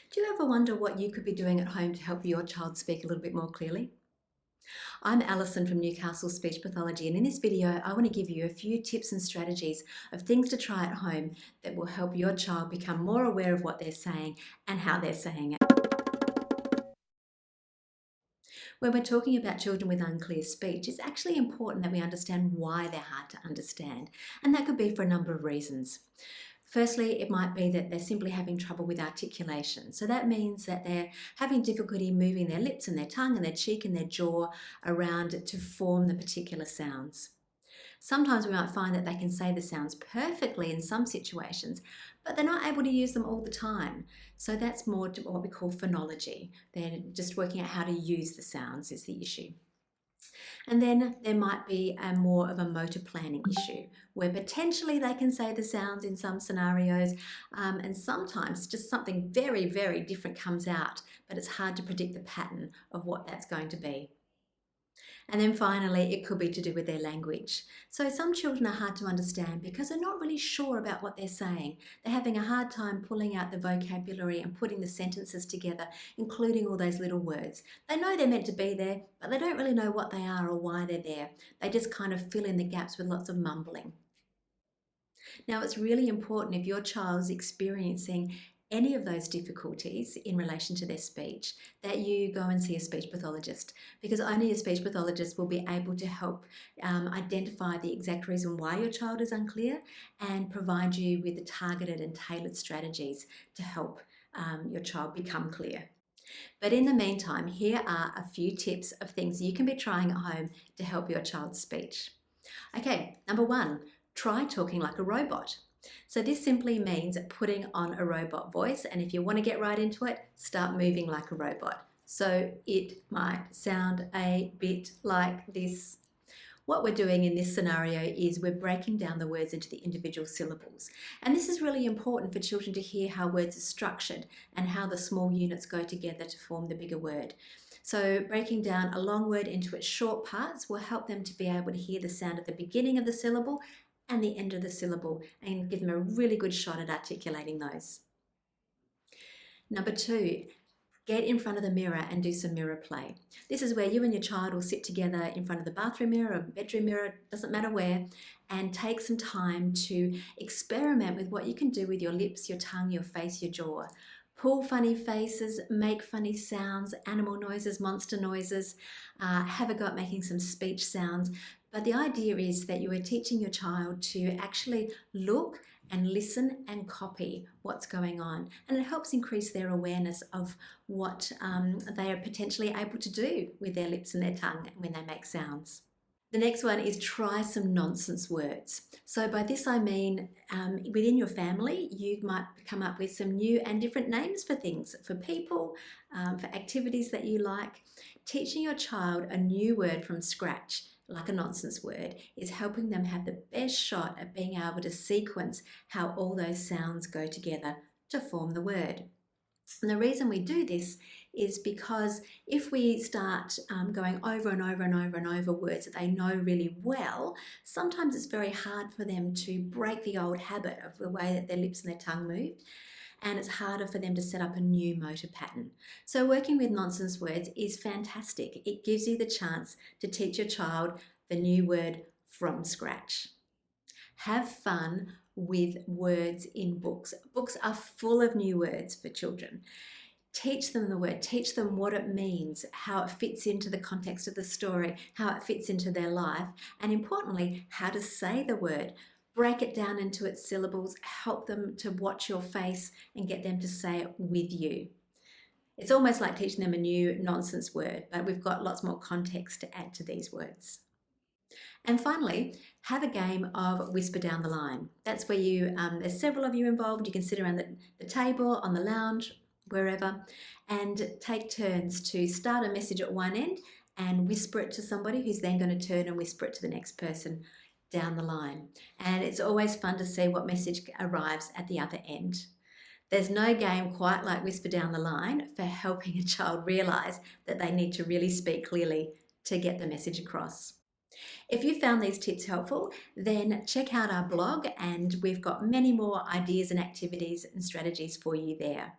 Do you ever wonder what you could be doing at home to help your child speak a little bit more clearly? I'm Alison from Newcastle Speech Pathology, and in this video I want to give you a few tips and strategies of things to try at home that will help your child become more aware of what they're saying and how they're saying it. When we're talking about children with unclear speech, it's actually important that we understand why they're hard to understand, and that could be for a number of reasons. Firstly, it might be that they're simply having trouble with articulation. So that means that they're having difficulty moving their lips and their tongue and their cheek and their jaw around to form the particular sounds. Sometimes we might find that they can say the sounds perfectly in some situations, but they're not able to use them all the time. So that's more to what we call phonology. They're just working out how to use the sounds is the issue. And then there might be more of a motor planning issue where potentially they can say the sounds in some scenarios, and sometimes just something very, very different comes out, but it's hard to predict the pattern of what that's going to be. And then finally, it could be to do with their language. So some children are hard to understand because they're not really sure about what they're saying. They're having a hard time pulling out the vocabulary and putting the sentences together, including all those little words. They know they're meant to be there, but they don't really know what they are or why they're there. They just kind of fill in the gaps with lots of mumbling. Now, it's really important if your child is experiencing any of those difficulties in relation to their speech that you go and see a speech pathologist, because only a speech pathologist will be able to help identify the exact reason why your child is unclear and provide you with the targeted and tailored strategies to help your child become clear. But in the meantime, here are a few tips of things you can be trying at home to help your child's speech. Okay, number one, try talking like a robot. So this simply means putting on a robot voice, and if you want to get right into it, start moving like a robot. So it might sound a bit like this. What we're doing in this scenario is we're breaking down the words into the individual syllables. And this is really important for children to hear how words are structured and how the small units go together to form the bigger word. So breaking down a long word into its short parts will help them to be able to hear the sound at the beginning of the syllable and the end of the syllable and give them a really good shot at articulating those. Number two, get in front of the mirror and do some mirror play. This is where you and your child will sit together in front of the bathroom mirror or bedroom mirror, doesn't matter where, and take some time to experiment with what you can do with your lips, your tongue, your face, your jaw. Pull funny faces, make funny sounds, animal noises, monster noises, have a go at making some speech sounds. But the idea is that you are teaching your child to actually look and listen and copy what's going on. And it helps increase their awareness of what they are potentially able to do with their lips and their tongue when they make sounds. The next one is try some nonsense words. So by this I mean within your family you might come up with some new and different names for things, for people, for activities that you like. Teaching your child a new word from scratch, like a nonsense word, is helping them have the best shot at being able to sequence how all those sounds go together to form the word. And the reason we do this is because if we start going over and over and over and over words that they know really well, sometimes it's very hard for them to break the old habit of the way that their lips and their tongue move, and it's harder for them to set up a new motor pattern. So working with nonsense words is fantastic. It gives you the chance to teach your child the new word from scratch. Have fun with words in books. Books are full of new words for children. Teach them the word, teach them what it means, how it fits into the context of the story, how it fits into their life, and importantly, how to say the word. Break it down into its syllables, help them to watch your face and get them to say it with you. It's almost like teaching them a new nonsense word, but we've got lots more context to add to these words. And finally, have a game of Whisper Down the Line. That's where there's several of you involved. You can sit around the table, on the lounge, wherever, and take turns to start a message at one end and whisper it to somebody who's then going to turn and whisper it to the next person down the line. And it's always fun to see what message arrives at the other end. There's no game quite like Whisper Down the Line for helping a child realise that they need to really speak clearly to get the message across. If you found these tips helpful, then check out our blog and we've got many more ideas and activities and strategies for you there.